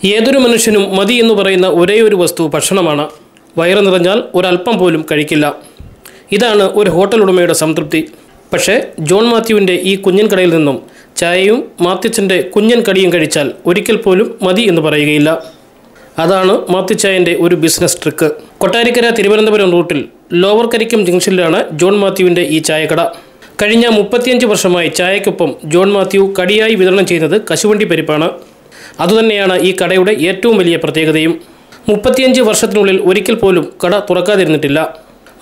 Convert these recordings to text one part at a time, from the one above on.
ഏതൊരു മനുഷ്യനും മതി എന്ന് പറയുന്ന ഒരേയൊരു വസ്തു ഭക്ഷണമാണ്. വയറ് നിറഞ്ഞാൽ ഒരല്പം പോലും കഴിക്കില്ല. ഇതാണ് ഒരു ഹോട്ടൽ ഉടമയുടെ സംതൃപ്തി. പക്ഷേ ജോൺ മാത്യുവിൻ്റെ ഈ കുഞ്ഞൻ കടയിൽ നിന്നും ചായയും മാത്യുച്ചൻ്റെ കുഞ്ഞൻ കടിയും കഴിച്ചാൽ ഒരിക്കൽ പോലും മതി എന്ന് പറയുകയില്ല. അതാണ് മാത്യുച്ചായൻ്റെ ഒരു ബിസിനസ് ട്രിക്ക്. കൊട്ടാരക്കര തിരുവനന്തപുരം റൂട്ടിൽ ലോവർ കരിക്കം ജംഗ്ഷനിലാണ് ജോൺ മാത്യുവിൻ്റെ ഈ ചായക്കട. കഴിഞ്ഞ 35 വർഷമായി ചായക്കൊപ്പം ജോൺ മാത്യു കടിയായി വിതരണം ചെയ്യുന്നത് കശുവണ്ടി പരിപ്പാണ്. അതുതന്നെയാണ് ഈ കടയുടെ ഏറ്റവും വലിയ പ്രത്യേകതയും. 35 വർഷത്തിനുള്ളിൽ ഒരിക്കൽ പോലും കട തുറക്കാതിരുന്നിട്ടില്ല.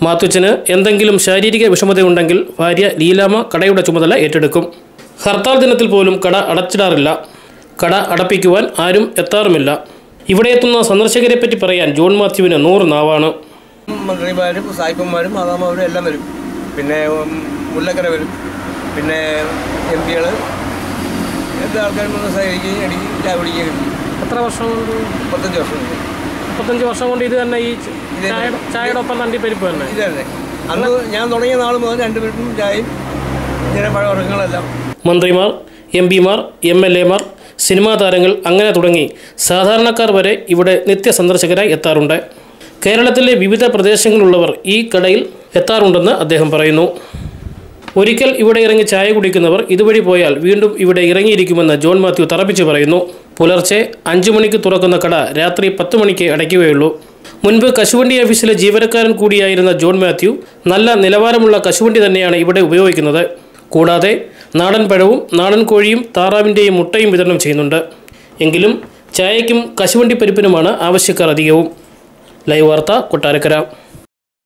മാത്യുച്ചന് എന്തെങ്കിലും ശാരീരിക വിഷമതയുണ്ടെങ്കിൽ ഭാര്യ ലീലാമ്മ കടയുടെ ചുമതല ഏറ്റെടുക്കും. ഹർത്താൽ ദിനത്തിൽ പോലും കട അടച്ചിടാറില്ല. കട അടപ്പിക്കുവാൻ ആരും എത്താറുമില്ല. ഇവിടെ എത്തുന്ന സന്ദർശകരെ പറ്റി പറയാൻ ജോൺ മാത്യുവിന് 100 നാവാണ്. മന്ത്രിമാരും സായിപ്പന്മാരും മാതാമാരും എല്ലാം വരും. പിന്നെ മുല്ലക്കര വരും. പിന്നെ MP-കൾ എല്ലാ ആൾക്കാരും വന്ന് സഹകരിക്കുകയും അടിക്കുകയും ചായ പിടിക്കുകയും ചെയ്യും. എത്ര വർഷം കൊണ്ട്? 35 വർഷം. 35 വർഷം കൊണ്ട് ഇത് തന്നെ ഈ ചായയുടെ ഒപ്പം തണ്ടിപ്പരിപ്പ് തന്നെ ഇത് തന്നെ. അന്ന് ഞാൻ തുടങ്ങിയ നാൾ മുതൽ 2 പരിപ്പും ചായയും ഇങ്ങനെ പഴവർഗ്ഗങ്ങളെല്ലാം. മന്ത്രിമാർ, MP-മാർ, MLA-മാർ, സിനിമാ താരങ്ങൾ അങ്ങനെ തുടങ്ങി സാധാരണക്കാർ വരെ ഇവിടെ നിത്യസന്ദർശകരായി എത്താറുണ്ട്. കേരളത്തിലെ വിവിധ പ്രദേശങ്ങളിലുള്ളവർ ഈ കടയിൽ എത്താറുണ്ടെന്ന് അദ്ദേഹം പറയുന്നു. ഒരിക്കൽ ഇവിടെ ഇറങ്ങി ചായ കുടിക്കുന്നവർ ഇതുവഴി പോയാൽ വീണ്ടും ഇവിടെ ഇറങ്ങിയിരിക്കുമെന്ന് ജോൺ മാത്യു തറപ്പിച്ച് പറയുന്നു. പുലർച്ചെ 5 മണിക്ക് തുറക്കുന്ന കട രാത്രി 10 മണിക്ക് അടയ്ക്കുകയുള്ളൂ. മുൻപ് കശുവണ്ടി ഓഫീസിലെ ജീവനക്കാരൻ കൂടിയായിരുന്ന ജോൺ മാത്യു നല്ല നിലവാരമുള്ള കശുവണ്ടി തന്നെയാണ് ഇവിടെ ഉപയോഗിക്കുന്നത്. കൂടാതെ നാടൻ പഴവും നാടൻ കോഴിയും താറാവിൻ്റെയും മുട്ടയും വിതരണം ചെയ്യുന്നുണ്ട്. എങ്കിലും ചായയ്ക്കും കശുവണ്ടി പരിപ്പിനുമാണ് ആവശ്യക്കാർ അധികവും. ലൈവ് വാർത്ത, കൊട്ടാരക്കര.